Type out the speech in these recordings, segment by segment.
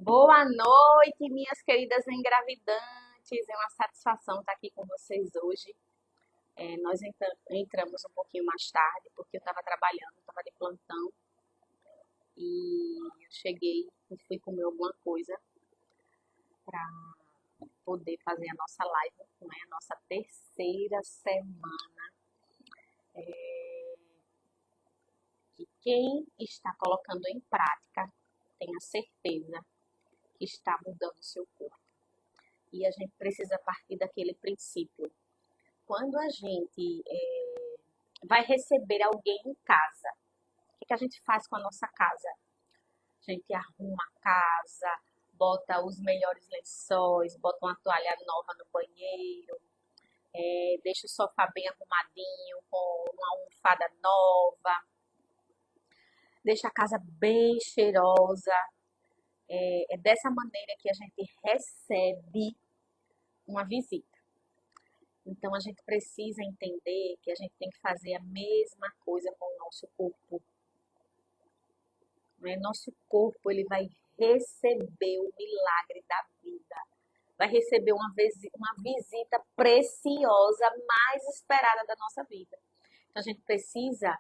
Boa noite, minhas queridas engravidantes. É uma satisfação estar aqui com vocês hoje. Nós entramos um pouquinho mais tarde, porque eu estava trabalhando, estava de plantão e eu cheguei e fui comer alguma coisa para poder fazer a nossa live, não é? A nossa terceira semana. E quem está colocando em prática, tenha certeza que está mudando o seu corpo. E a gente precisa partir daquele princípio. Quando a gente vai receber alguém em casa, o que a gente faz com a nossa casa? A gente arruma a casa, bota os melhores lençóis, bota uma toalha nova no banheiro, deixa o sofá bem arrumadinho, com uma almofada nova, deixa a casa bem cheirosa. É dessa maneira que a gente recebe uma visita. Então a gente precisa entender que a gente tem que fazer a mesma coisa com o nosso corpo. Né? Nosso corpo ele vai receber o milagre da vida. Vai receber uma visita preciosa, mais esperada da nossa vida. Então a gente precisa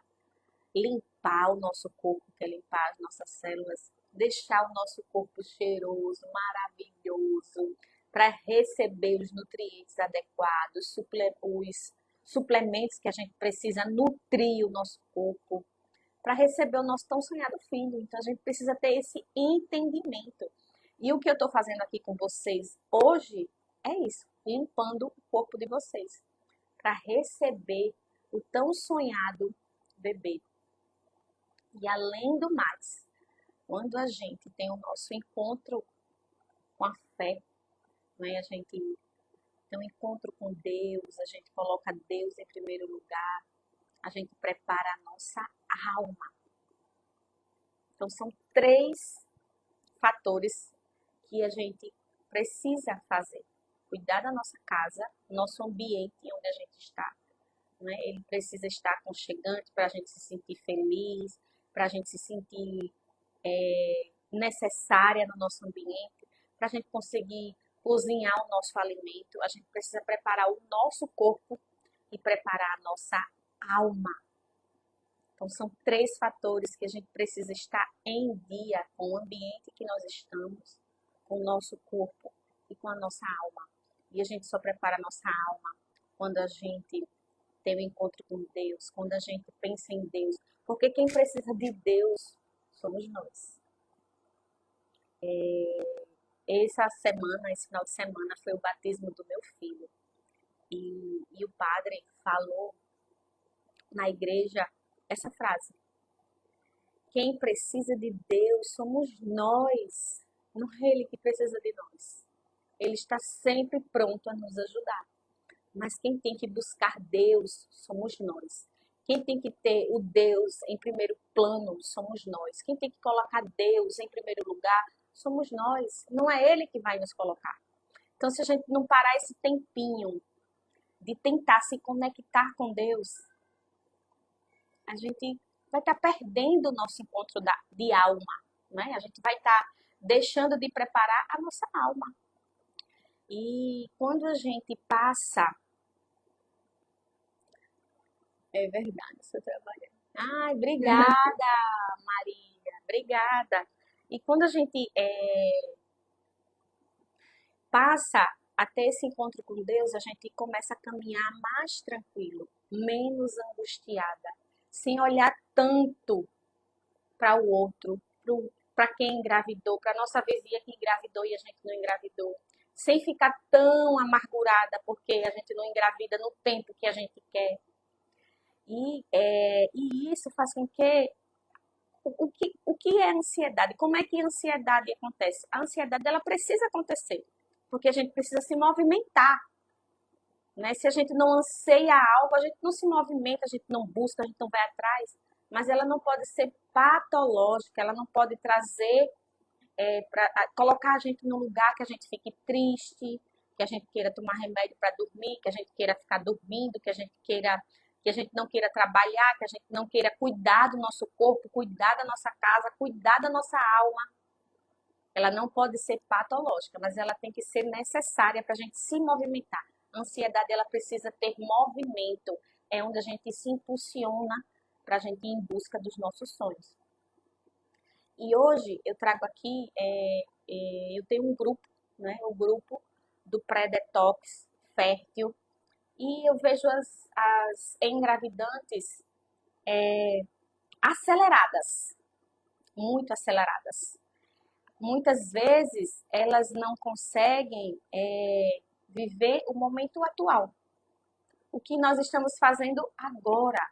limpar o nosso corpo, que é limpar as nossas células, deixar o nosso corpo cheiroso, maravilhoso, para receber os nutrientes adequados, os suplementos que a gente precisa nutrir o nosso corpo, para receber o nosso tão sonhado filho. Então a gente precisa ter esse entendimento. E o que eu estou fazendo aqui com vocês hoje é isso, limpando o corpo de vocês, para receber o tão sonhado bebê. E além do mais, quando a gente tem o nosso encontro com a fé, né, a gente tem um encontro com Deus, a gente coloca Deus em primeiro lugar, a gente prepara a nossa alma. Então são 3 fatores que a gente precisa fazer. Cuidar da nossa casa, nosso ambiente onde a gente está. Né? Ele precisa estar aconchegante para a gente se sentir feliz, para a gente se sentir necessária no nosso ambiente, para a gente conseguir cozinhar o nosso alimento. A gente precisa preparar o nosso corpo e preparar a nossa alma. Então, são 3 fatores que a gente precisa estar em dia com o ambiente que nós estamos, com o nosso corpo e com a nossa alma. E a gente só prepara a nossa alma quando a gente tem um encontro com Deus, quando a gente pensa em Deus. Porque quem precisa de Deus somos nós. Esse final de semana, foi o batismo do meu filho. E o padre falou na igreja essa frase: quem precisa de Deus somos nós, não é Ele que precisa de nós. Ele está sempre pronto a nos ajudar. Mas quem tem que buscar Deus somos nós. Quem tem que ter o Deus em primeiro plano somos nós. Quem tem que colocar Deus em primeiro lugar somos nós. Não é Ele que vai nos colocar. Então, se a gente não parar esse tempinho de tentar se conectar com Deus, a gente vai estar perdendo o nosso encontro de alma, né? A gente vai estar deixando de preparar a nossa alma. E quando a gente passa... É verdade, seu trabalho. Ai, obrigada, Maria, obrigada. E quando a gente passa a ter esse encontro com Deus, a gente começa a caminhar mais tranquilo, menos angustiada, sem olhar tanto para o outro, para quem engravidou, para nossa vizinha que engravidou e a gente não engravidou, sem ficar tão amargurada porque a gente não engravida no tempo que a gente quer. E isso faz com que o que é ansiedade? Como é que a ansiedade acontece? A ansiedade ela precisa acontecer, porque a gente precisa se movimentar. Né? Se a gente não anseia algo, a gente não se movimenta, a gente não busca, a gente não vai atrás. Mas ela não pode ser patológica, ela não pode trazer, colocar a gente num lugar que a gente fique triste, que a gente queira tomar remédio para dormir, que a gente queira ficar dormindo, que a gente não queira trabalhar, que a gente não queira cuidar do nosso corpo, cuidar da nossa casa, cuidar da nossa alma. Ela não pode ser patológica, mas ela tem que ser necessária para a gente se movimentar. A ansiedade, ela precisa ter movimento. É onde a gente se impulsiona para a gente ir em busca dos nossos sonhos. E hoje eu trago aqui, eu tenho um grupo, né? O grupo do pré-detox fértil. E eu vejo as engravidantes aceleradas, muito aceleradas. Muitas vezes elas não conseguem viver o momento atual, o que nós estamos fazendo agora.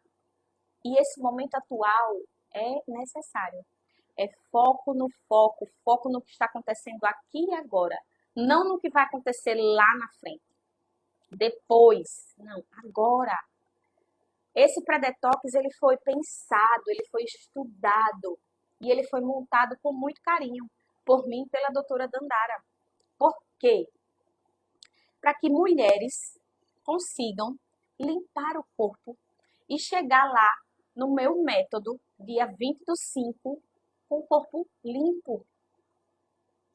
E esse momento atual é necessário. É foco no foco, foco no que está acontecendo aqui e agora, não no que vai acontecer lá na frente, depois, não, agora. Esse pré-detox, ele foi pensado, ele foi estudado e ele foi montado com muito carinho por mim e pela doutora Dandara. Por quê? Para que mulheres consigam limpar o corpo e chegar lá no meu método, dia 20/5, com o corpo limpo.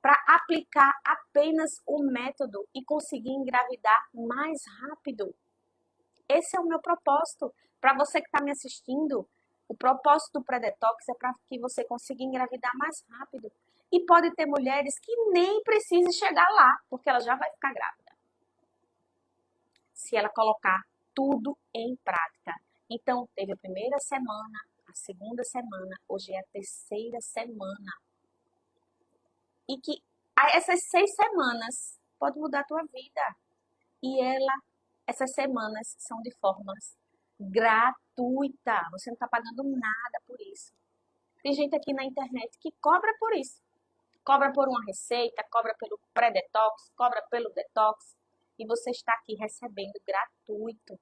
Para aplicar apenas o método e conseguir engravidar mais rápido. Esse é o meu propósito. Para você que está me assistindo, o propósito do pré-detox é para que você consiga engravidar mais rápido. E pode ter mulheres que nem precisem chegar lá, porque ela já vai ficar grávida. Se ela colocar tudo em prática. Então, teve a primeira semana, a segunda semana, hoje é a terceira semana. E que essas 6 semanas pode mudar a tua vida. E essas semanas são de formas gratuita. Você não está pagando nada por isso. Tem gente aqui na internet que cobra por isso. Cobra por uma receita, cobra pelo pré-detox, cobra pelo detox. E você está aqui recebendo gratuito.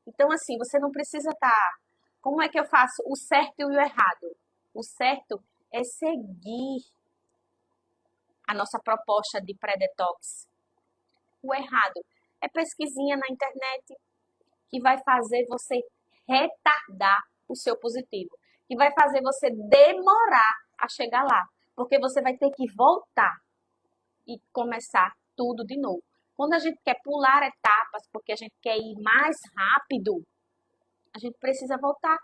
Então, assim, você não precisa estar... Como é que eu faço o certo e o errado? O certo é seguir a nossa proposta de pré-detox. O errado é pesquisinha na internet que vai fazer você retardar o seu positivo, que vai fazer você demorar a chegar lá, porque você vai ter que voltar e começar tudo de novo. Quando a gente quer pular etapas, porque a gente quer ir mais rápido, a gente precisa voltar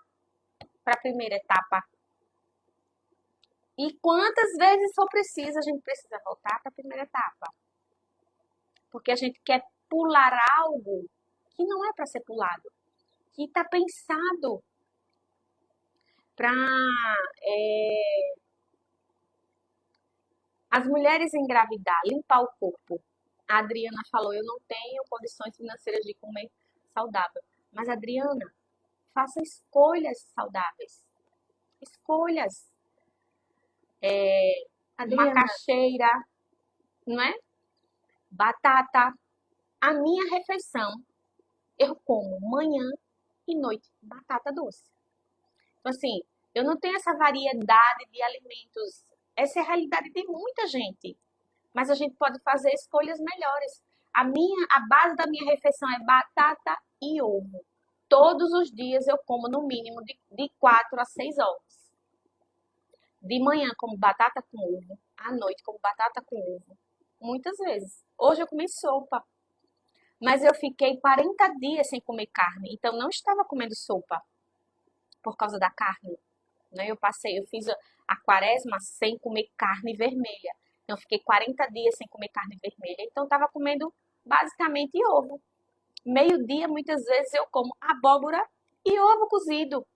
para a primeira etapa. E quantas vezes for preciso, a gente precisa voltar para a primeira etapa. Porque a gente quer pular algo que não é para ser pulado, que está pensado para as mulheres engravidar, limpar o corpo. A Adriana falou, eu não tenho condições financeiras de comer saudável. Mas, Adriana, faça escolhas saudáveis. Escolhas. Adriana, Macaxeira, não é? Batata. A minha refeição, eu como manhã e noite batata doce. Então, assim, eu não tenho essa variedade de alimentos. Essa é a realidade de muita gente. Mas a gente pode fazer escolhas melhores. A base da minha refeição é batata e ovo. Todos os dias eu como no mínimo de 4 a 6 ovos. De manhã como batata com ovo, à noite como batata com ovo. Muitas vezes. Hoje eu comi sopa. Mas eu fiquei 40 dias sem comer carne, então não estava comendo sopa por causa da carne. Né? Eu fiz a quaresma sem comer carne vermelha. Então, eu fiquei 40 dias sem comer carne vermelha. Então, estava comendo basicamente ovo. Meio-dia, muitas vezes, eu como abóbora e ovo cozido.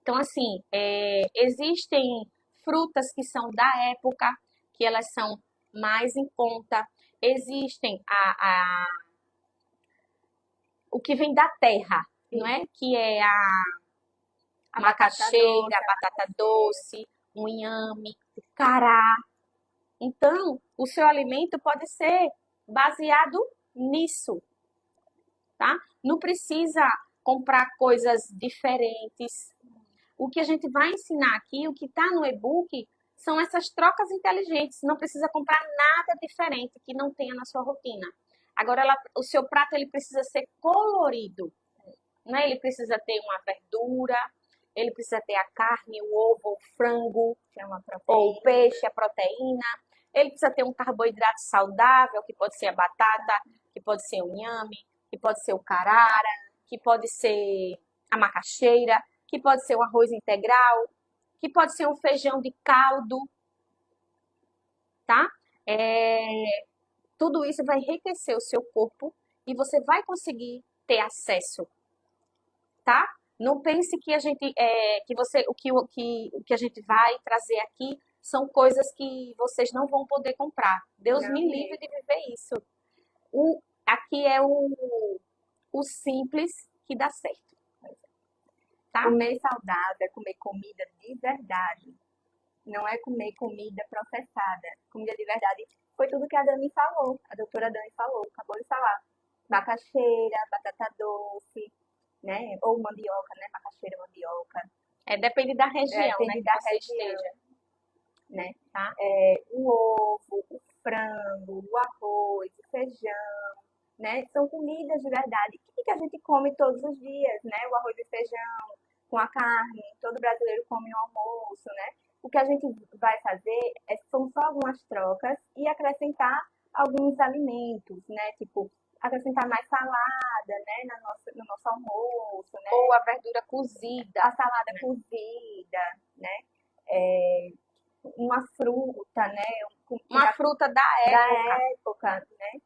Então, assim, existem frutas que são da época, que elas são mais em conta. Existem o que vem da terra, não é? Que é a macaxeira, a batata doce, o inhame, o cará. Então, o seu alimento pode ser baseado nisso, tá? Não precisa comprar coisas diferentes. O que a gente vai ensinar aqui, o que está no e-book, são essas trocas inteligentes. Não precisa comprar nada diferente que não tenha na sua rotina. Agora, o seu prato ele precisa ser colorido, né? Ele precisa ter uma verdura, ele precisa ter a carne, o ovo, o frango, Que é uma ou o proteína. peixe, a proteína. Ele precisa ter um carboidrato saudável, que pode ser a batata, que pode ser o inhame, que pode ser o cará, que pode ser a macaxeira, que pode ser o arroz integral, que pode ser um feijão de caldo, tá? Tudo isso vai enriquecer o seu corpo e você vai conseguir ter acesso, tá? Não pense que a gente, que você, o que a gente vai trazer aqui são coisas que vocês não vão poder comprar. Deus Não me livre de viver isso. Aqui é o simples que dá certo, tá? Comer saudável é comer comida de verdade. Não é comer comida processada. Comida de verdade foi tudo que a Dani falou. A doutora Dani falou, acabou de falar. Macaxeira, batata doce, né? Ou mandioca, né? Macaxeira, mandioca. Depende da região, né, Depende que da você região, esteja, né? tá? O ovo, o frango, o arroz, o feijão, né? São comidas de verdade. O que a gente come todos os dias, né? O arroz e feijão com a carne, todo brasileiro come no almoço, né? O que a gente vai fazer são só algumas trocas e acrescentar alguns alimentos, né? Tipo, acrescentar mais salada, né? No nosso almoço, né? Ou a verdura cozida, A salada cozida, né? É, uma fruta, né? uma fruta da Da época. época, né?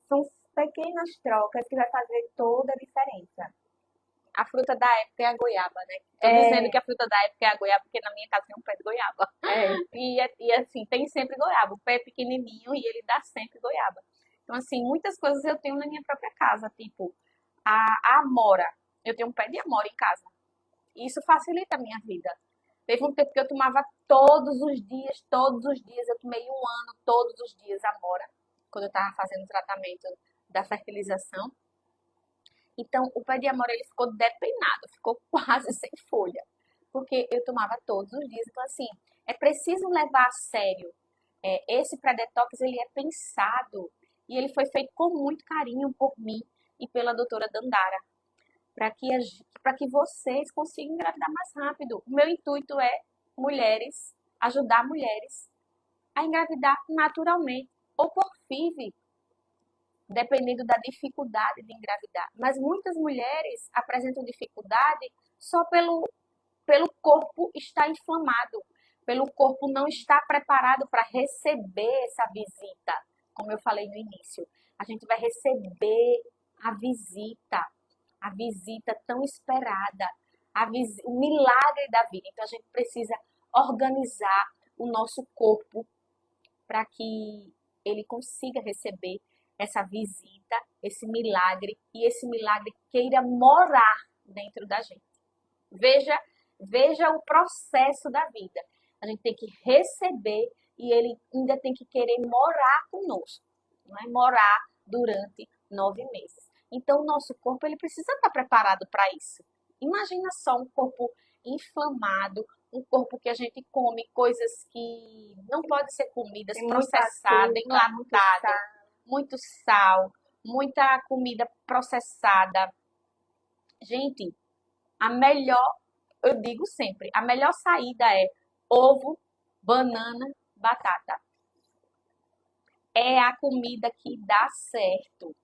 São pequenas trocas que vai fazer toda a diferença. A fruta da época é a goiaba, né? Tô dizendo que a fruta da época é a goiaba porque na minha casa tem um pé de goiaba. E assim, tem sempre goiaba. O pé é pequenininho e ele dá sempre goiaba. Então, assim, muitas coisas eu tenho na minha própria casa, tipo a amora. Eu tenho um pé de amora em casa. E isso facilita a minha vida. Teve um tempo que eu tomava todos os dias. Eu tomei um ano todos os dias amora, quando eu estava fazendo o tratamento da fertilização. Então, o pé de amora ele ficou depenado, ficou quase sem folha, porque eu tomava todos os dias. Então, assim, é preciso levar a sério. Esse pré-detox, ele é pensado e ele foi feito com muito carinho por mim e pela doutora Dandara, para que vocês consigam engravidar mais rápido. O meu intuito é ajudar mulheres a engravidar naturalmente ou por FIV, dependendo da dificuldade de engravidar. Mas muitas mulheres apresentam dificuldade só pelo corpo estar inflamado, pelo corpo não estar preparado para receber essa visita, como eu falei no início. A gente vai receber a visita tão esperada, o milagre da vida. Então a gente precisa organizar o nosso corpo para que ele consiga receber essa visita, esse milagre, e esse milagre queira morar dentro da gente. Veja o processo da vida. A gente tem que receber e ele ainda tem que querer morar conosco, não é? Morar durante 9 meses. Então, o nosso corpo ele precisa estar preparado para isso. Imagina só um corpo inflamado, um corpo que a gente come coisas que não podem ser comidas, processadas, enlatadas, muito sal, muita comida processada. Gente, eu digo sempre, a melhor saída é ovo, banana, batata. É a comida que dá certo.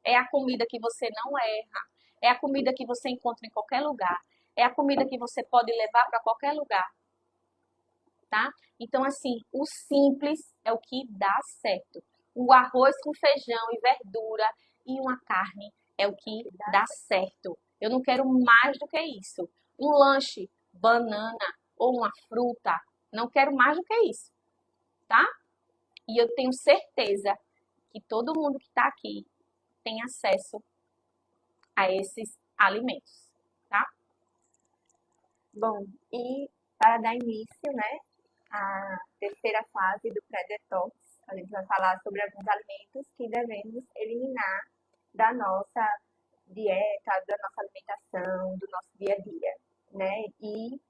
É a comida que você não erra. É a comida que você encontra em qualquer lugar. É a comida que você pode levar para qualquer lugar. Tá? Então, assim, o simples é o que dá certo. O arroz com feijão e verdura e uma carne é o que dá certo. Eu não quero mais do que isso. Um lanche, banana ou uma fruta, não quero mais do que isso, tá? E eu tenho certeza que todo mundo que está aqui tem acesso a esses alimentos, tá? Bom, e para dar início, né, à terceira fase do pré-detox, a gente vai falar sobre alguns alimentos que devemos eliminar da nossa dieta, da nossa alimentação, do nosso dia a dia, né? E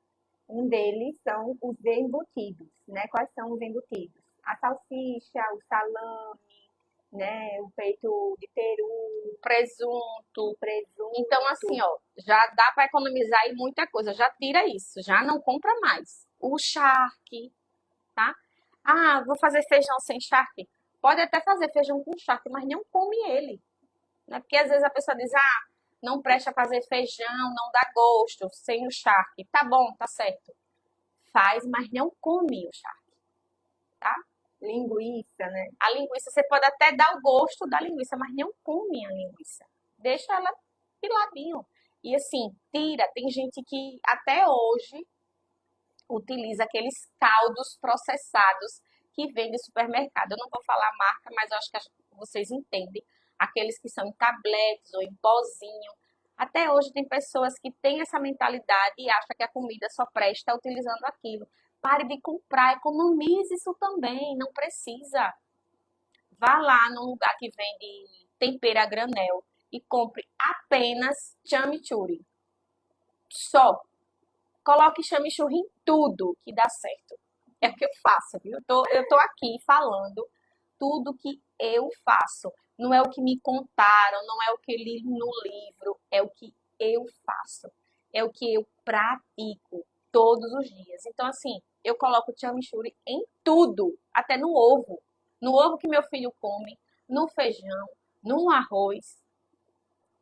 um deles são os embutidos, né? Quais são os embutidos? A salsicha, o salame, né? O peito de peru, Presunto. presunto. Então, assim, ó, já dá para economizar aí muita coisa. Já tira isso, já não compra mais. O charque, tá? Ah, vou fazer feijão sem charque. Pode até fazer feijão com charque, mas não come ele, né? Porque às vezes a pessoa diz, ah, não presta fazer feijão, não dá gosto sem o charque. Tá bom, tá certo. Faz, mas não come o charque, tá? Linguiça, né? A linguiça, você pode até dar o gosto da linguiça, mas não come a linguiça. Deixa ela piladinho. E assim, tira. Tem gente que até hoje utiliza aqueles caldos processados que vem de supermercado. Eu não vou falar a marca, mas eu acho que vocês entendem. Aqueles que são em tabletes ou em pozinho. Até hoje tem pessoas que têm essa mentalidade e acham que a comida só presta utilizando aquilo. Pare de comprar, economize isso também, não precisa. Vá lá num lugar que vende tempero a granel e compre apenas chimichurri. Só. Coloque chimichurri em tudo que dá certo. É o que eu faço, viu? Eu tô aqui falando tudo que eu faço. Não é o que me contaram, não é o que li no livro, é o que eu faço. É o que eu pratico todos os dias. Então, assim, eu coloco chimichurri em tudo, até no ovo. No ovo que meu filho come, no feijão, no arroz,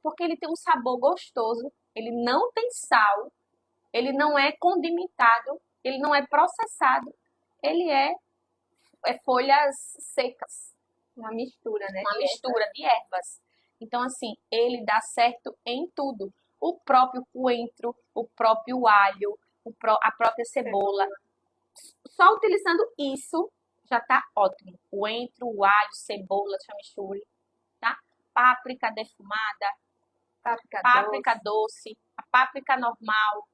porque ele tem um sabor gostoso, ele não tem sal, ele não é condimentado, ele não é processado, ele é folhas secas, Uma mistura, né? uma mistura de ervas. Então, assim, ele dá certo em tudo. O próprio coentro, o próprio alho, a própria cebola. Só utilizando isso já tá ótimo. Coentro, o alho, cebola, chimichurri, tá? Páprica defumada, páprica doce, a páprica normal,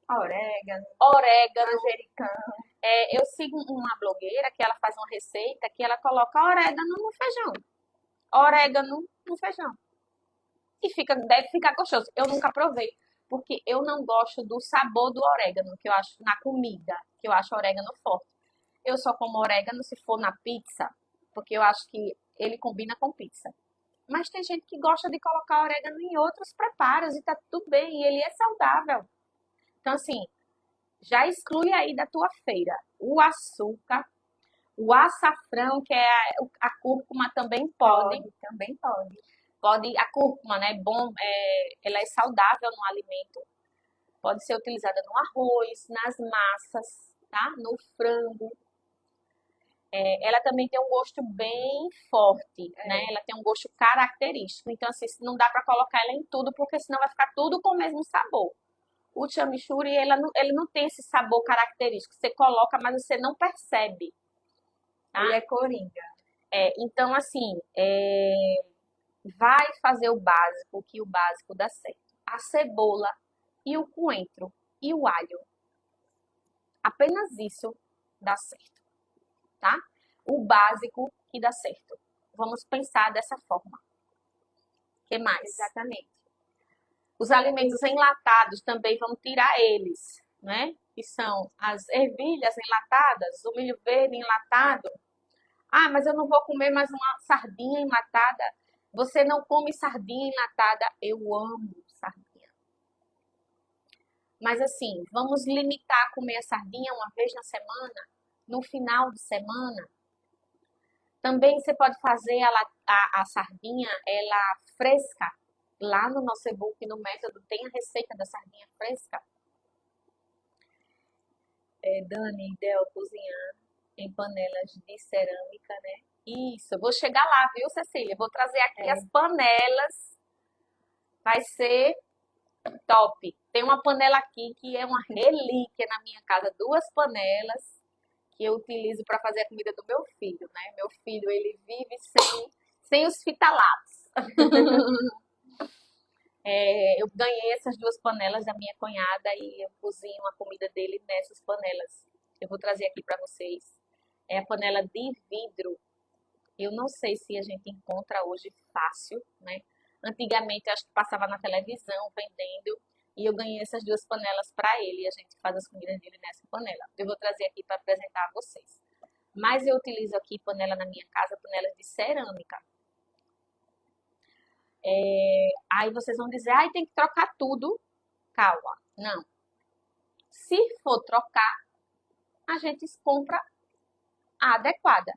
orégano, orégano. manjericão. Eu sigo uma blogueira que ela faz uma receita que ela coloca orégano no feijão. Orégano no feijão. E deve ficar gostoso. Eu nunca provei, porque eu não gosto do sabor do orégano, que eu acho na comida, que eu acho orégano forte. Eu só como orégano se for na pizza, porque eu acho que ele combina com pizza. Mas tem gente que gosta de colocar orégano em outros preparos e tá tudo bem, e ele é saudável. Então, assim, já exclui aí da tua feira o açúcar, o açafrão, que é a cúrcuma também pode. Também pode. Pode, a cúrcuma, né, bom, ela é saudável no alimento. Pode ser utilizada no arroz, nas massas, tá? No frango. Ela também tem um gosto bem forte, né? Ela tem um gosto característico. Então, assim, não dá para colocar ela em tudo, porque senão vai ficar tudo com o mesmo sabor. O chimichurri, ele não tem esse sabor característico. Você coloca, mas você não percebe. Tá? Ele é coringa. Então, assim, vai fazer o básico, que o básico dá certo. A cebola e o coentro e o alho. Apenas isso dá certo, tá? O básico que dá certo. Vamos pensar dessa forma. O que mais? Exatamente. Os alimentos enlatados também vamos tirar eles, né? Que são as ervilhas enlatadas, o milho verde enlatado. Ah, mas eu não vou comer mais uma sardinha enlatada. Você não come sardinha enlatada? Eu amo sardinha. Mas assim, vamos limitar a comer a sardinha uma vez na semana, no final de semana. Também você pode fazer a sardinha, ela fresca. Lá no nosso e-book, no método, tem a receita da sardinha fresca. Dani e Del cozinhar em panelas de cerâmica, né? Isso, eu vou chegar lá, viu, Cecília? Vou trazer aqui as panelas. Vai ser top. Tem uma panela aqui que é uma relíquia na minha casa. 2 panelas que eu utilizo para fazer a comida do meu filho, né? Meu filho, ele vive sem os fitalatos. Eu ganhei essas 2 panelas da minha cunhada e eu cozinho a comida dele nessas panelas. Eu vou trazer aqui para vocês. É a panela de vidro. Eu não sei se a gente encontra hoje fácil, né? Antigamente eu acho que passava na televisão vendendo e eu ganhei essas 2 panelas para ele e a gente faz as comidas dele nessa panela. Eu vou trazer aqui para apresentar a vocês. Mas eu utilizo aqui panela na minha casa, panelas de cerâmica. Aí vocês vão dizer, ai, tem que trocar tudo. Calma, não. Se for trocar, a gente compra a adequada.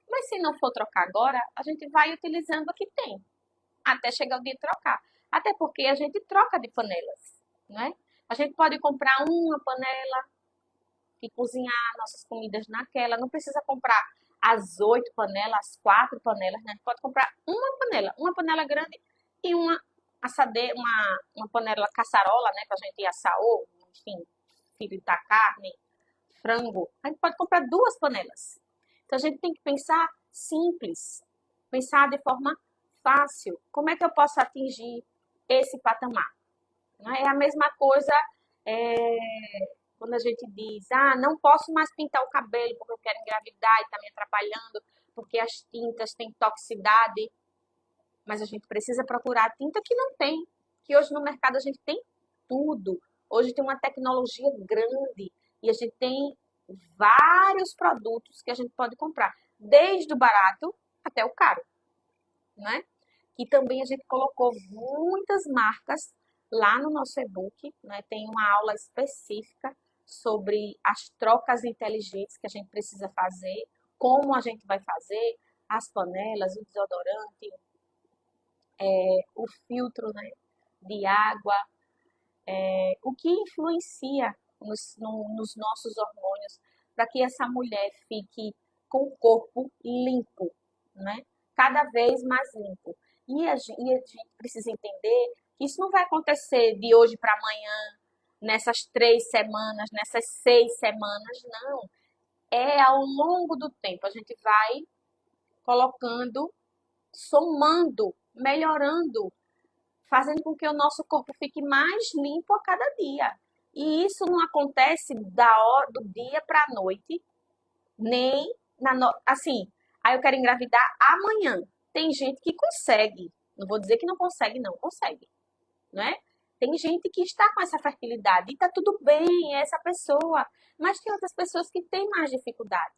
Mas se não for trocar agora, a gente vai utilizando o que tem, até chegar o dia de trocar. Até porque a gente troca de panelas, né? A gente pode comprar uma panela e cozinhar nossas comidas naquela. Não precisa comprar as 8 panelas, as 4 panelas, né? A gente pode comprar uma panela grande e uma assadeira, uma panela caçarola, né? Pra gente assar ovo, enfim, fritar carne, frango. A gente pode comprar 2 panelas. Então a gente tem que pensar simples, pensar de forma fácil. Como é que eu posso atingir esse patamar? É a mesma coisa quando a gente diz, não posso mais pintar o cabelo porque eu quero engravidar e está me atrapalhando, porque as tintas têm toxicidade. Mas a gente precisa procurar tinta que não tem, que hoje no mercado a gente tem tudo. Hoje tem uma tecnologia grande e a gente tem vários produtos que a gente pode comprar, desde o barato até o caro, né? E também a gente colocou muitas marcas lá no nosso e-book, né? Tem uma aula específica sobre as trocas inteligentes que a gente precisa fazer, como a gente vai fazer, as panelas, o desodorante, o filtro, né, de água, o que influencia nos nossos hormônios para que essa mulher fique com o corpo limpo, né? Cada vez mais limpo. E a gente precisa entender que isso não vai acontecer de hoje para amanhã, nessas 3 semanas, nessas 6 semanas, não. É ao longo do tempo. A gente vai colocando, somando, melhorando, fazendo com que o nosso corpo fique mais limpo a cada dia. E isso não acontece do dia para a noite, nem assim, aí eu quero engravidar amanhã. Tem gente que consegue, não vou dizer que não consegue, não, consegue, não é? Tem gente que está com essa fertilidade e está tudo bem, é essa pessoa, mas tem outras pessoas que têm mais dificuldade.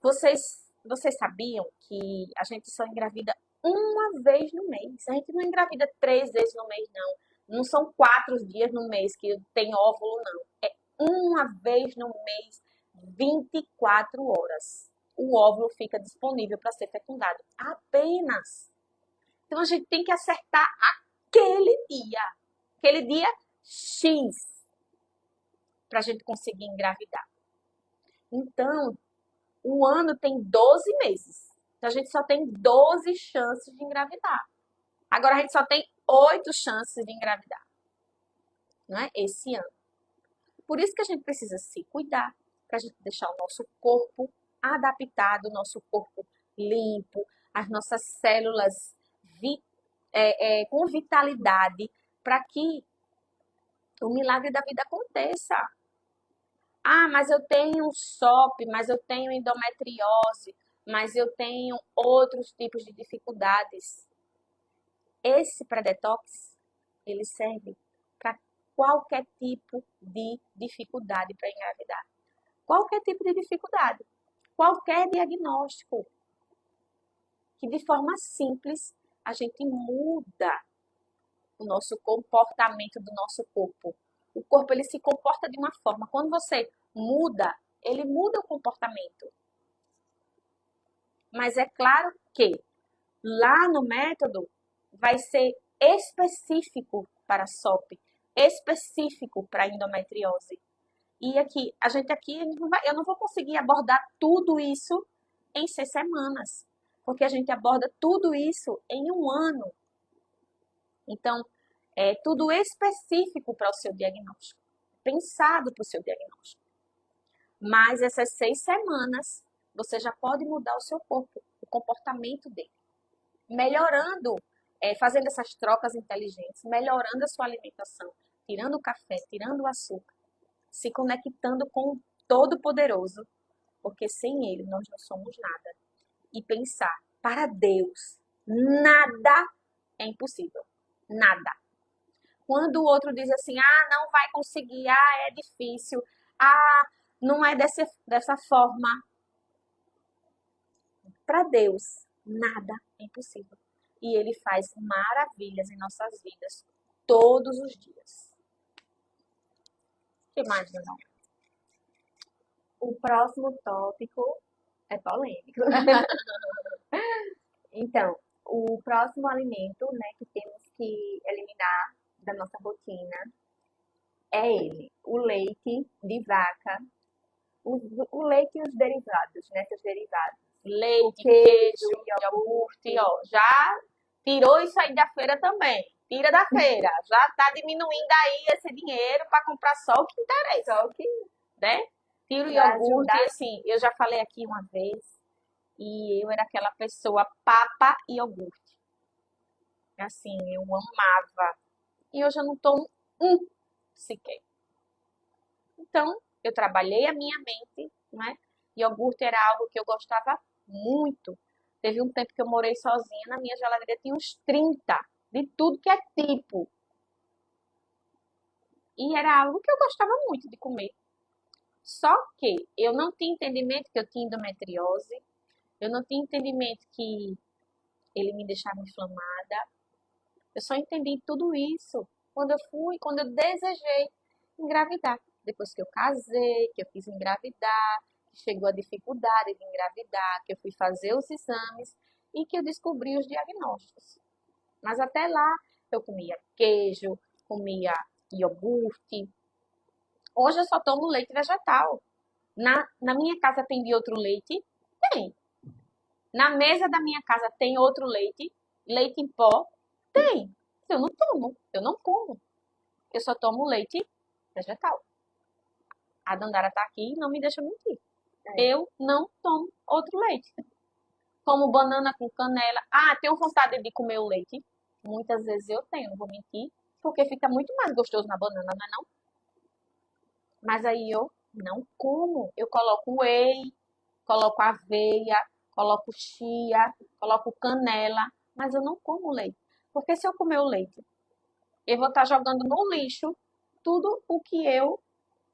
Vocês sabiam que a gente só engravida uma vez no mês? A gente não engravida 3 vezes no mês, não. Não são 4 dias no mês que tem óvulo, não. É uma vez no mês, 24 horas. O óvulo fica disponível para ser fecundado. Apenas. Então a gente tem que acertar aquele dia X, para a gente conseguir engravidar. Então, o ano tem 12 meses. Então, a gente só tem 12 chances de engravidar. Agora, a gente só tem 8 chances de engravidar, não é? Esse ano. Por isso que a gente precisa se cuidar, para a gente deixar o nosso corpo adaptado, o nosso corpo limpo, as nossas células com vitalidade, para que o milagre da vida aconteça. Mas eu tenho SOP, mas eu tenho endometriose, mas eu tenho outros tipos de dificuldades. Esse pré-detox, ele serve para qualquer tipo de dificuldade para engravidar. Qualquer tipo de dificuldade. Qualquer diagnóstico. Que de forma simples a gente muda o nosso comportamento do nosso corpo. O corpo ele se comporta de uma forma. Quando você muda, ele muda o comportamento. Mas é claro que lá no método vai ser específico para SOP, específico para endometriose. E aqui, eu não vou conseguir abordar tudo isso em 6 semanas, porque a gente aborda tudo isso em um ano. Então, é tudo específico para o seu diagnóstico, pensado para o seu diagnóstico. Mas essas 6 semanas, você já pode mudar o seu corpo, o comportamento dele. Melhorando, fazendo essas trocas inteligentes, melhorando a sua alimentação, tirando o café, tirando o açúcar, se conectando com o Todo-Poderoso, porque sem Ele nós não somos nada. E pensar, para Deus, nada é impossível. Nada. Quando o outro diz assim, não vai conseguir, é difícil, não é dessa forma. Para Deus, nada é impossível. e ele faz maravilhas em nossas vidas todos os dias. O que mais, não? O próximo tópico é polêmico. Então, o próximo alimento, né, que temos que eliminar da nossa rotina é ele, o leite de vaca, o leite e os derivados, né, seus derivados. Leite, Queijo, iogurte, ó, já tirou isso aí da feira também. Tira da feira, já tá diminuindo aí esse dinheiro para comprar só o que interessa, Só que né? Tira o Pra iogurte, ajudar. assim, eu já falei aqui uma vez, e eu era aquela pessoa papa e iogurte. Assim, eu amava. E hoje eu não tomo um sequer. Então, eu trabalhei a minha mente, né? Iogurte era algo que eu gostava muito. Teve um tempo que eu morei sozinha, na minha geladeira tinha uns 30, de tudo que é tipo. E era algo que eu gostava muito de comer. Só que eu não tinha entendimento que eu tinha endometriose, eu não tinha entendimento que ele me deixava inflamada. Eu só entendi tudo isso quando eu desejei engravidar. Depois que eu casei, que eu quis engravidar, que chegou a dificuldade de engravidar, que eu fui fazer os exames e que eu descobri os diagnósticos. Mas até lá eu comia queijo, comia iogurte. Hoje eu só tomo leite vegetal. Na minha casa tem de outro leite? Tem. Na mesa da minha casa tem outro leite? Leite em pó? Tem. Eu não tomo, eu não como. Eu só tomo leite vegetal. A Dandara tá aqui e não me deixa mentir. Eu não tomo outro leite. Como banana com canela. Ah, tenho vontade de comer o leite. Muitas vezes eu tenho, não vou mentir. Porque fica muito mais gostoso na banana, não é não? Mas aí eu não como. Eu coloco whey, coloco aveia, coloco chia, coloco canela. Mas eu não como leite. Porque se eu comer o leite, eu vou estar jogando no lixo tudo o que eu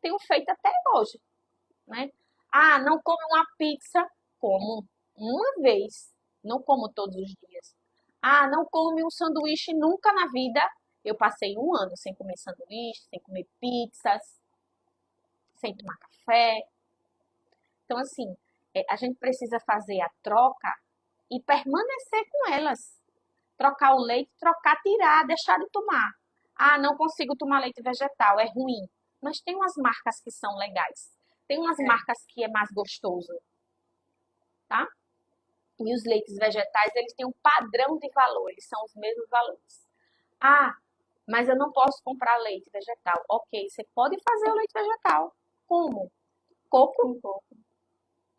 tenho feito até hoje, né? Ah, não come uma pizza? Como uma vez, não como todos os dias. Ah, não come um sanduíche nunca na vida? Eu passei um ano sem comer sanduíche, sem comer pizzas, sem tomar café. Então, assim, a gente precisa fazer a troca e permanecer com elas. Trocar o leite, trocar, tirar, deixar de tomar. Ah, não consigo tomar leite vegetal, é ruim. Mas tem umas marcas que são legais. Tem umas marcas que é mais gostoso, tá? E os leites vegetais, eles têm um padrão de valor, eles são os mesmos valores. Ah, mas eu não posso comprar leite vegetal. Ok, você pode fazer o leite vegetal. Como? Coco.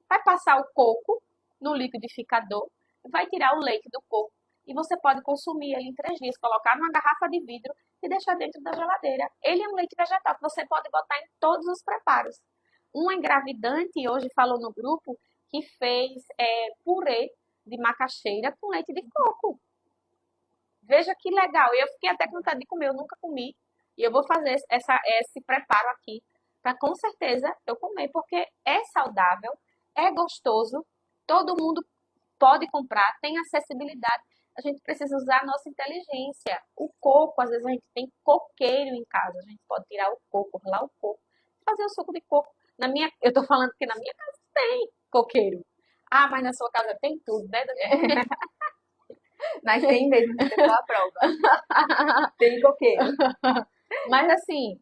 Vai passar o coco no liquidificador, vai tirar o leite do coco e você pode consumir ele em 3 dias, colocar numa garrafa de vidro e deixar dentro da geladeira. Ele é um leite vegetal que você pode botar em todos os preparos. Uma engravidante hoje falou no grupo que fez purê de macaxeira com leite de coco. Veja que legal. Eu fiquei até com vontade de comer, eu nunca comi. E eu vou fazer esse preparo aqui para com certeza eu comer, porque é saudável, é gostoso, todo mundo pode comprar, tem acessibilidade. A gente precisa usar a nossa inteligência. O coco, às vezes a gente tem coqueiro em casa, a gente pode tirar o coco, ralar o coco, fazer o suco de coco. Eu tô falando que na minha casa tem coqueiro. Ah, mas na sua casa tem tudo, né, Daniela? Mas tem mesmo, você pegou a prova. Tem coqueiro. Mas assim,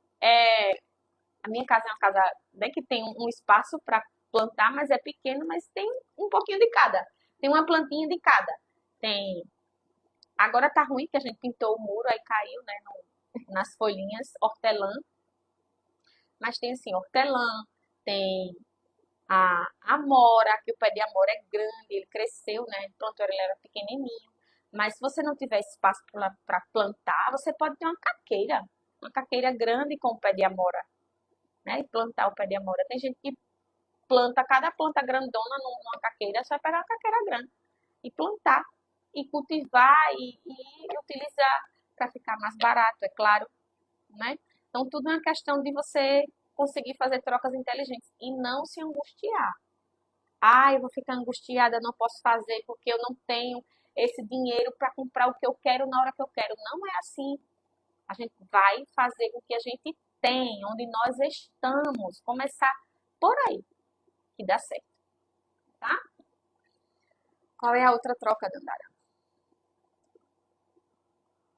a minha casa é uma casa bem que tem um espaço para plantar, mas é pequeno, mas tem um pouquinho de cada. Tem uma plantinha de cada. Tem. Agora tá ruim que a gente pintou o muro, aí caiu, né, nas folhinhas, hortelã. Mas tem assim, hortelã, tem a amora, que o pé de amora é grande, ele cresceu, né? Plantou, ele era pequenininho. Mas se você não tiver espaço para plantar, você pode ter uma caqueira grande com o pé de amora, né? E plantar o pé de amora. Tem gente que planta cada planta grandona numa caqueira, só vai pegar uma caqueira grande e plantar e cultivar e utilizar para ficar mais barato, é claro, né? Então tudo é uma questão de você conseguir fazer trocas inteligentes e não se angustiar. Ah, eu vou ficar angustiada, não posso fazer porque eu não tenho. esse dinheiro para comprar o que eu quero na hora que eu quero. Não é assim. A gente vai fazer com o que a gente tem, onde nós estamos. Começar por aí, que dá certo, tá? Qual é a outra troca, Dandara?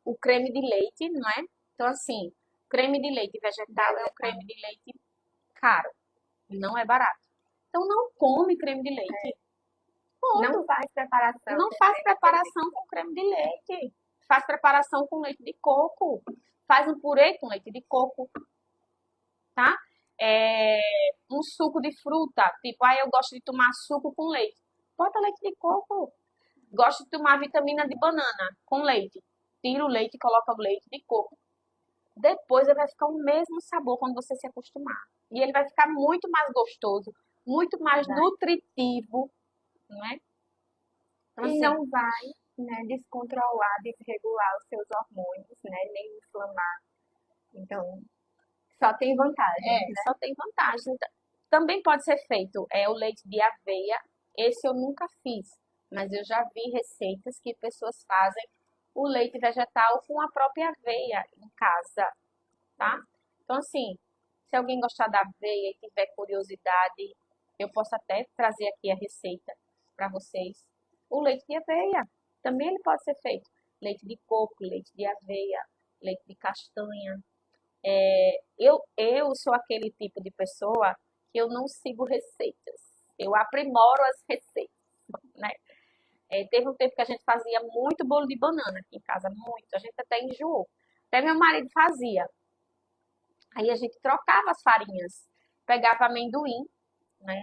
O creme de leite, não é? Então, assim, creme de leite vegetal é um creme de leite caro, não é barato. Então, não come creme de leite. Não faz preparação. Não faz preparação com creme de leite. Faz preparação com leite de coco. Faz um purê com leite de coco, tá? Um suco de fruta, tipo, eu gosto de tomar suco com leite. Bota leite de coco. Gosto de tomar vitamina de banana com leite. Tira o leite e coloca o leite de coco. Depois ele vai ficar o mesmo sabor quando você se acostumar. E ele vai ficar muito mais gostoso, muito mais nutritivo, não é? Então, E assim, não vai, né, descontrolar, desregular os seus hormônios, né, nem inflamar. Então, só tem vantagem, né? só tem vantagem. Também pode ser feito o leite de aveia. Esse eu nunca fiz, mas eu já vi receitas que pessoas fazem o leite vegetal com a própria aveia em casa, tá? Então, assim, se alguém gostar da aveia e tiver curiosidade, eu posso até trazer aqui a receita para vocês. O leite de aveia, também ele pode ser feito. Leite de coco, leite de aveia, leite de castanha. Eu sou aquele tipo de pessoa que eu não sigo receitas. Eu aprimoro as receitas, né? Teve um tempo que a gente fazia muito bolo de banana aqui em casa, muito. A gente até enjoou. Até meu marido fazia. Aí a gente trocava as farinhas. Pegava amendoim, né?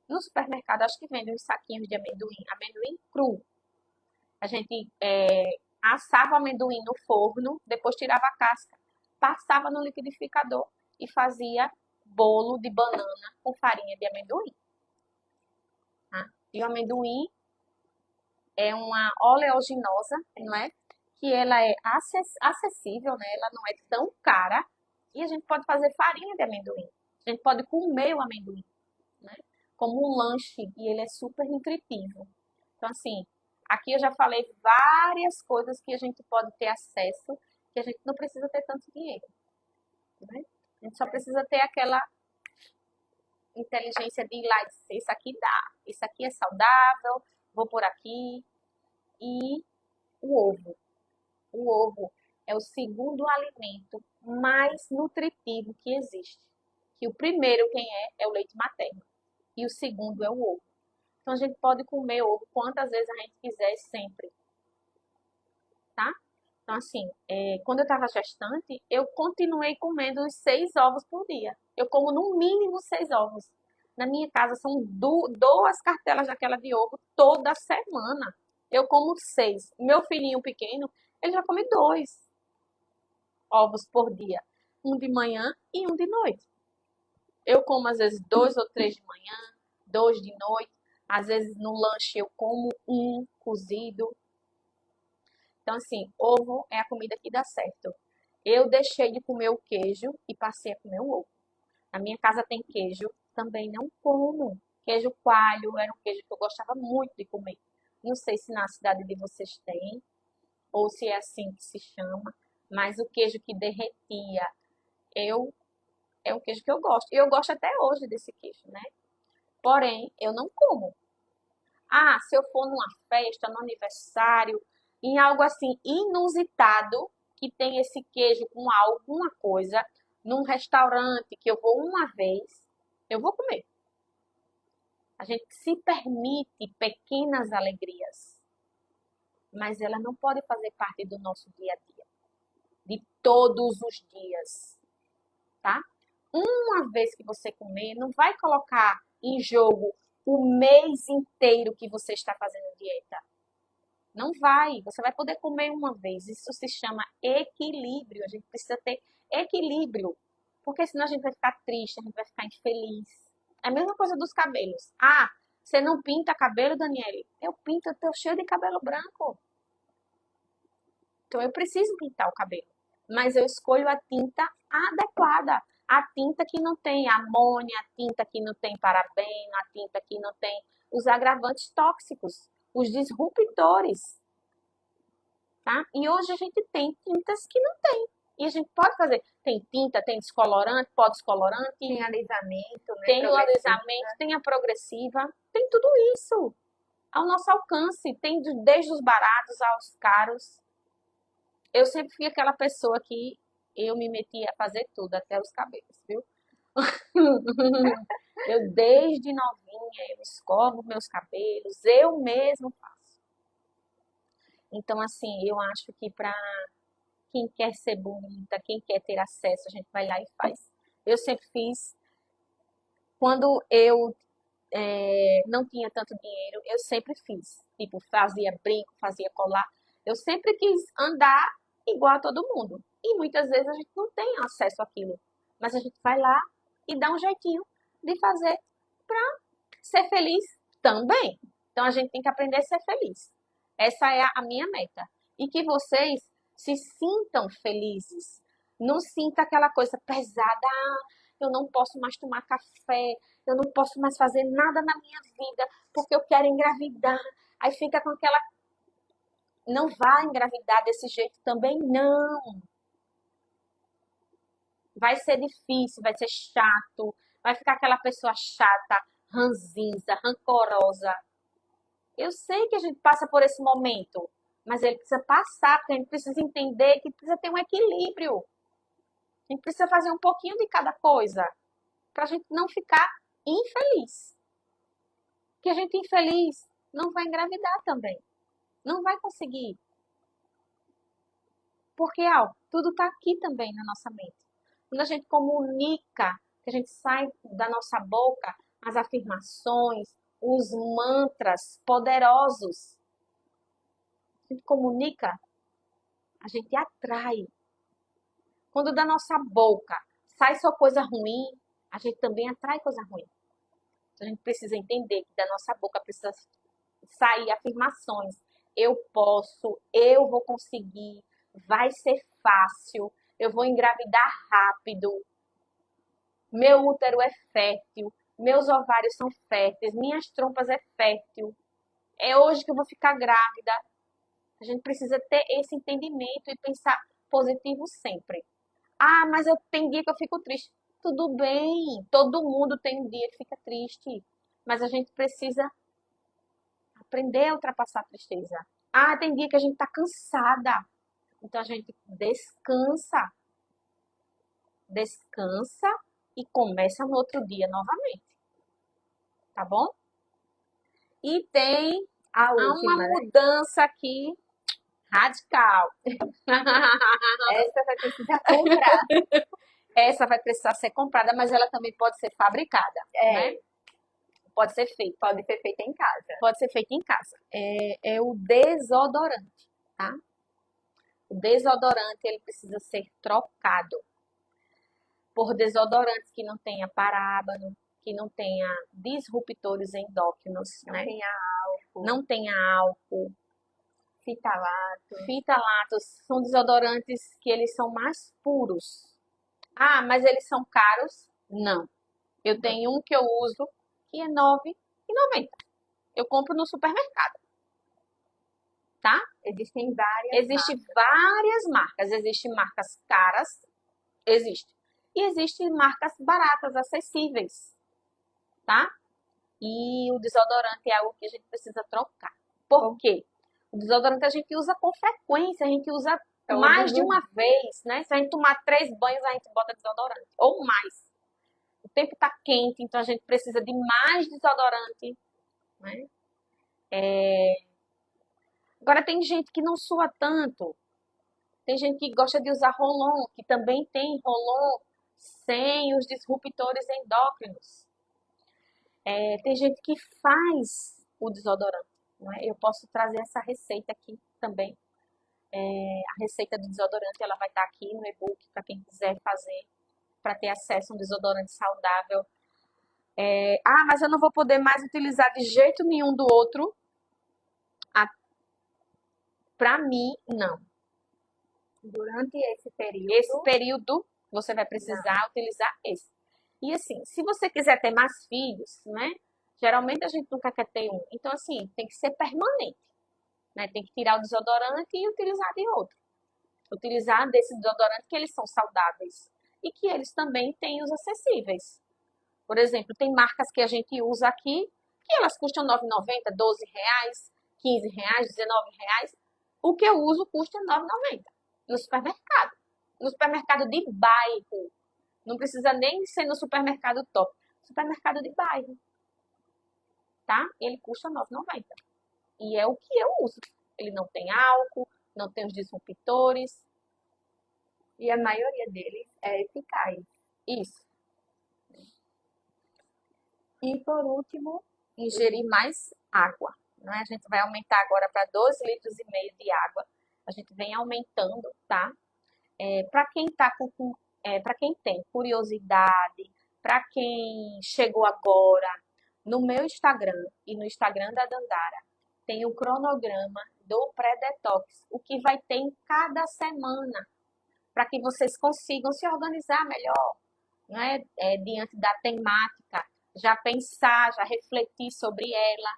No supermercado, acho que vende uns saquinhos de amendoim cru. A gente assava o amendoim no forno, depois tirava a casca, passava no liquidificador e fazia bolo de banana com farinha de amendoim. Tá? E o amendoim é uma oleaginosa, não é? Que ela é acessível, né? Ela não é tão cara. E a gente pode fazer farinha de amendoim. A gente pode comer o amendoim, né? Como um lanche e ele é super nutritivo. Então, assim, aqui eu já falei várias coisas que a gente pode ter acesso, que a gente não precisa ter tanto dinheiro, né? A gente só precisa ter aquela inteligência de ir lá e dizer, isso aqui dá, isso aqui é saudável, vou por aqui. E o ovo. O ovo é o segundo alimento mais nutritivo que existe. Que o primeiro, quem é o leite materno. E o segundo é o ovo. Então, a gente pode comer ovo quantas vezes a gente quiser, sempre. Tá? Então, assim, quando eu estava gestante, eu continuei comendo os 6 ovos por dia. Eu como no mínimo 6 ovos. Na minha casa são 2 cartelas daquela de ovo toda semana. Eu como 6. Meu filhinho pequeno, ele já come 2 ovos por dia. Um de manhã e um de noite. Eu como às vezes 2 ou 3 de manhã, 2 de noite. Às vezes no lanche eu como um cozido. Então, assim, ovo é a comida que dá certo. Eu deixei de comer o queijo e passei a comer o ovo. Na minha casa tem queijo, também não como. Queijo coalho era um queijo que eu gostava muito de comer. Não sei se na cidade de vocês tem, ou se é assim que se chama, mas o queijo que derretia, é um queijo que eu gosto. E eu gosto até hoje desse queijo, né? Porém, eu não como. Se eu for numa festa, no aniversário, em algo assim inusitado, que tem esse queijo com alguma coisa, num restaurante que eu vou uma vez, eu vou comer. A gente se permite pequenas alegrias, mas ela não pode fazer parte do nosso dia a dia, de todos os dias, tá? Uma vez que você comer, não vai colocar em jogo o mês inteiro que você está fazendo dieta. Não vai. Você vai poder comer uma vez. Isso se chama equilíbrio. A gente precisa ter equilíbrio. Porque senão a gente vai ficar triste, a gente vai ficar infeliz. É a mesma coisa dos cabelos. Você não pinta cabelo, Daniele? Eu pinto, eu tô cheio de cabelo branco. Então eu preciso pintar o cabelo. Mas eu escolho a tinta adequada. A tinta que não tem amônia, a tinta que não tem parabeno, a tinta que não tem os agravantes tóxicos. os disruptores, tá? E hoje a gente tem tintas que não tem. E a gente pode fazer. Tem tinta, tem descolorante, pó descolorante, Tem alisamento, né? tem o Progressiva. alisamento, tem a progressiva, tem tudo isso ao nosso alcance. Tem desde os baratos aos caros. Eu sempre fui aquela pessoa que eu me metia a fazer tudo, até os cabelos, viu? Eu desde novinha, eu escovo meus cabelos, eu mesmo faço. Então, assim, eu acho que para quem quer ser bonita, quem quer ter acesso, a gente vai lá e faz. Eu sempre fiz. Quando eu não tinha tanto dinheiro, eu sempre fiz. Tipo, fazia brinco, fazia colar. Eu sempre quis andar igual a todo mundo. E muitas vezes a gente não tem acesso àquilo. Mas a gente vai lá e dá um jeitinho de fazer para ser feliz também. Então a gente tem que aprender a ser feliz. Essa é a minha meta. E que vocês se sintam felizes. Não sinta aquela coisa pesada. Ah, eu não posso mais tomar café. Eu não posso mais fazer nada na minha vida porque eu quero engravidar. Aí fica com aquela. Não vai engravidar desse jeito também, não. Vai ser difícil, vai ser chato. Vai ficar aquela pessoa chata, ranzinza, rancorosa. Eu sei que a gente passa por esse momento, mas ele precisa passar, porque a gente precisa entender que precisa ter um equilíbrio. A gente precisa fazer um pouquinho de cada coisa, para a gente não ficar infeliz. Porque a gente infeliz não vai engravidar também. Não vai conseguir. Porque, ó, tudo está aqui também na nossa mente. Quando a gente comunica, que a gente sai da nossa boca as afirmações, os mantras poderosos, a gente comunica, a gente atrai. Quando da nossa boca sai só coisa ruim, a gente também atrai coisa ruim. Então a gente precisa entender que da nossa boca precisa sair afirmações. Eu posso, eu vou conseguir, vai ser fácil, eu vou engravidar rápido, meu útero é fértil, meus ovários são férteis, minhas trompas é fértil, é hoje que eu vou ficar grávida. A gente precisa ter esse entendimento e pensar positivo sempre. Ah, mas eu tenho dia que eu fico triste. Tudo bem, todo mundo tem um dia que fica triste, mas a gente precisa aprender a ultrapassar a tristeza. Ah, tem dia que a gente tá cansada. Então a gente descansa. Descansa e começa no outro dia novamente. Tá bom? E tem A uma última, né? mudança aqui radical. Essa vai precisar comprar. Essa vai precisar ser comprada, mas ela também pode ser fabricada, né? Pode ser feita. Pode ser feita em casa. Pode ser feita em casa. É o desodorante, tá? O desodorante, ele precisa ser trocado por desodorantes que não tenha parábano, que não tenha disruptores endócrinos, né? Não tenha álcool. Fitalatos são desodorantes que eles são mais puros. Ah, mas eles são caros? Não. Eu tenho um que eu uso que é R$ 9,90. Eu compro no supermercado. Tá? Existem várias marcas. Existem marcas caras, e existem marcas baratas, acessíveis, tá? E o desodorante é algo que a gente precisa trocar. Por quê? O desodorante a gente usa com frequência, a gente usa mais de uma vez, né? Se a gente tomar 3 banhos, a gente bota desodorante, ou mais. O tempo tá quente, então a gente precisa de mais desodorante, né? Agora tem gente que não sua tanto. Tem gente que gosta de usar Rolon, que também tem Rolon sem os disruptores endócrinos. Tem gente que faz o desodorante. Não é? Eu posso trazer essa receita aqui também. A receita do desodorante ela vai estar aqui no e-book para quem quiser fazer, para ter acesso a um desodorante saudável. Mas eu não vou poder mais utilizar de jeito nenhum do outro. Para mim, não. Durante esse período, você vai precisar utilizar esse. E assim, se você quiser ter mais filhos, né? Geralmente a gente nunca quer ter um. Então, assim, tem que ser permanente, né? Tem que tirar o desodorante e utilizar de outro. Utilizar desse desodorante que eles são saudáveis e que eles também têm os acessíveis. Por exemplo, tem marcas que a gente usa aqui que elas custam R$ 9,90, R$ 12, R$ 15, R$ 19. O que eu uso custa R$ 9,90 no supermercado. No supermercado de bairro. Não precisa nem ser no supermercado top. Supermercado de bairro, tá? Ele custa R$ 9,90. E é o que eu uso. Ele não tem álcool, não tem os disruptores. E a maioria deles é eficaz. Isso. E por último, Ingerir mais água, né? A gente vai aumentar agora para 2,5 litros de água. A gente vem aumentando, tá? Para quem tá para quem tem curiosidade, para quem chegou agora, no meu Instagram e no Instagram da Dandara, tem o cronograma do pré-detox, o que vai ter em cada semana, para que vocês consigam se organizar melhor, né? Diante da temática, já pensar, já refletir sobre ela,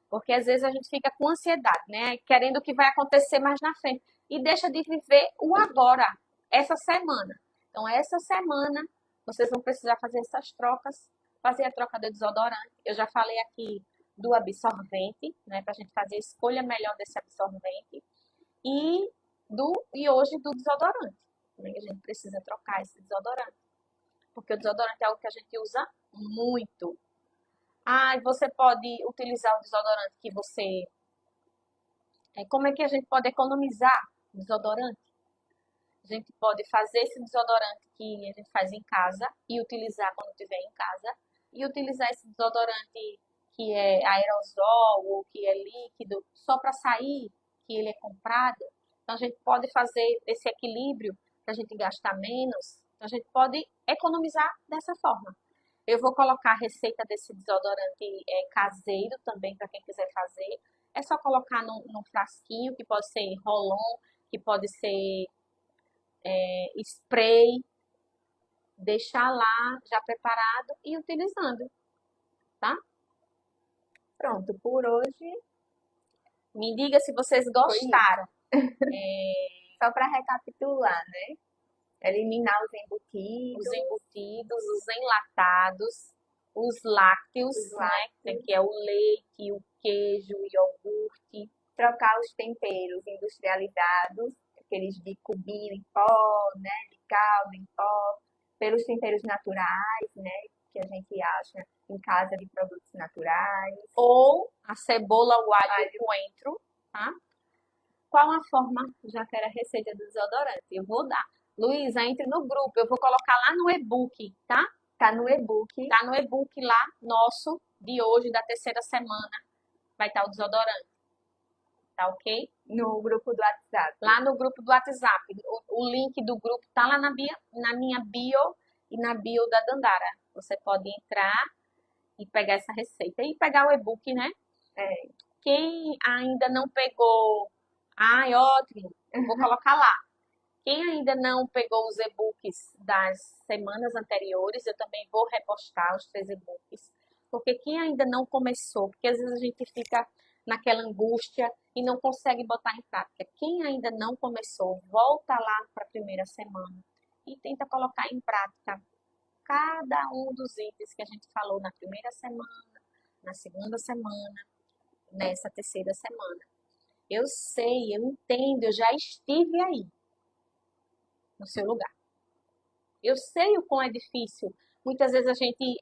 porque às vezes a gente fica com ansiedade, né? Querendo o que vai acontecer mais na frente e deixa de viver o agora, essa semana. Então, essa semana vocês vão precisar fazer essas trocas, fazer a troca do desodorante. Eu já falei aqui do absorvente, né? Para a gente fazer a escolha melhor desse absorvente e hoje do desodorante. Né? A gente precisa trocar esse desodorante, porque o desodorante é algo que a gente usa muito. Ah, você pode utilizar o desodorante que você. Como é que a gente pode economizar desodorante? A gente pode fazer esse desodorante que a gente faz em casa e utilizar quando estiver em casa. E utilizar esse desodorante que é aerosol ou que é líquido só para sair, que ele é comprado. Então a gente pode fazer esse equilíbrio para a gente gastar menos. Então a gente pode economizar dessa forma. Eu vou colocar a receita desse desodorante caseiro também para quem quiser fazer. É só colocar num frasquinho, que pode ser roll-on, que pode ser spray, deixar lá já preparado e utilizando, tá? pronto, por hoje Me diga se vocês foi isso. gostaram. Só para recapitular, né? Eliminar os embutidos, Os embutidos, os enlatados, os lácteos, né? Que é o leite, o queijo, o iogurte. trocar os temperos industrializados, aqueles de cubinho em pó, né? De caldo em pó, pelos temperos naturais, né? Que a gente acha em casa de produtos naturais. Ou a cebola, o alho e o coentro, tá? Qual a forma? Já quero a receita do desodorante. Eu vou dar. Luísa, entre no grupo. Eu vou colocar lá no e-book, tá? Tá no e-book. Tá no e-book lá, nosso, de hoje, da terceira semana. Vai estar o desodorante. Tá ok? No grupo do WhatsApp. Lá no grupo do WhatsApp. O link do grupo tá lá na minha bio e na bio da Dandara. Você pode entrar e pegar essa receita. E pegar o e-book, né? Quem ainda não pegou... Ai, ótimo. Vou colocar lá. Quem ainda não pegou os e-books das semanas anteriores, eu também vou repostar os 3 e-books. Porque quem ainda não começou, porque às vezes a gente fica naquela angústia e não consegue botar em prática. Quem ainda não começou, volta lá para a primeira semana e tenta colocar em prática cada um dos itens que a gente falou na primeira semana, na segunda semana, nessa terceira semana. Eu sei, eu entendo, eu já estive aí, no seu lugar. Eu sei o quão é difícil. Muitas vezes a gente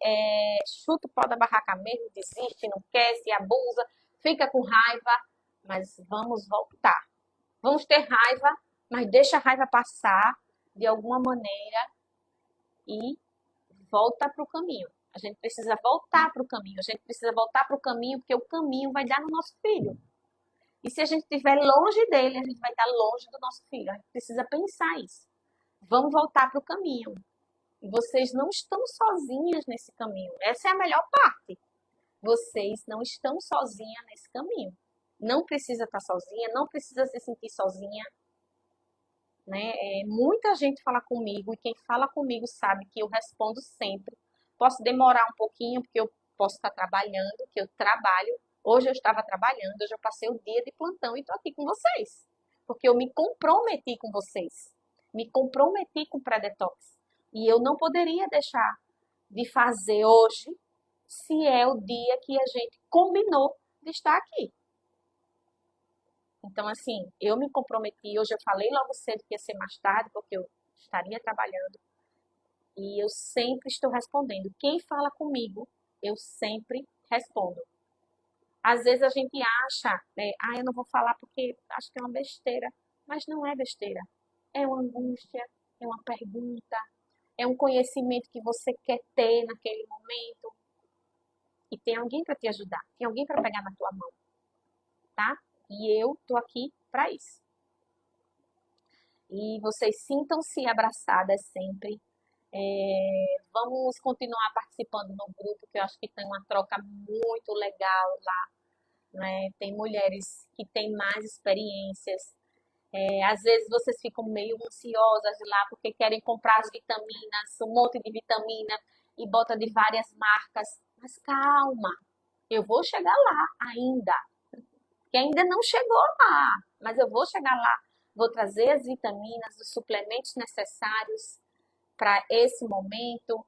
chuta o pau da barraca mesmo, desiste, não quer, se abusa, fica com raiva, mas vamos voltar. Vamos ter raiva, mas deixa a raiva passar de alguma maneira e volta para o caminho. A gente precisa voltar para o caminho. A gente precisa voltar para o caminho, porque o caminho vai dar no nosso filho. E se a gente estiver longe dele, a gente vai estar longe do nosso filho. A gente precisa pensar isso. Vamos voltar para o caminho. E vocês não estão sozinhas nesse caminho. Essa é a melhor parte. Vocês não estão sozinhas nesse caminho. Não precisa estar sozinha, não precisa se sentir sozinha. Né? Muita gente fala comigo e quem fala comigo sabe que eu respondo sempre. Posso demorar um pouquinho, porque eu posso estar trabalhando, que eu trabalho. Hoje eu estava trabalhando, hoje eu passei o dia de plantão e estou aqui com vocês. Porque eu me comprometi com vocês. Me comprometi com o pré-detox. E eu não poderia deixar de fazer hoje, se é o dia que a gente combinou de estar aqui. Então, assim, eu me comprometi. Hoje eu falei logo cedo que ia ser mais tarde, porque eu estaria trabalhando. E eu sempre estou respondendo. Quem fala comigo, eu sempre respondo. Às vezes a gente acha, né, eu não vou falar porque acho que é uma besteira. Mas não é besteira. É uma angústia, é uma pergunta, é um conhecimento que você quer ter naquele momento. E tem alguém para te ajudar, tem alguém para pegar na tua mão, tá? E eu tô aqui para isso. E vocês sintam-se abraçadas sempre. Vamos continuar participando no grupo, que eu acho que tem uma troca muito legal lá, né? Tem mulheres que têm mais experiências. Às vezes vocês ficam meio ansiosas lá porque querem comprar as vitaminas, um monte de vitamina e bota de várias marcas. Mas calma, eu vou chegar lá ainda, que ainda não chegou lá, mas eu vou chegar lá. Vou trazer as vitaminas, os suplementos necessários para esse momento.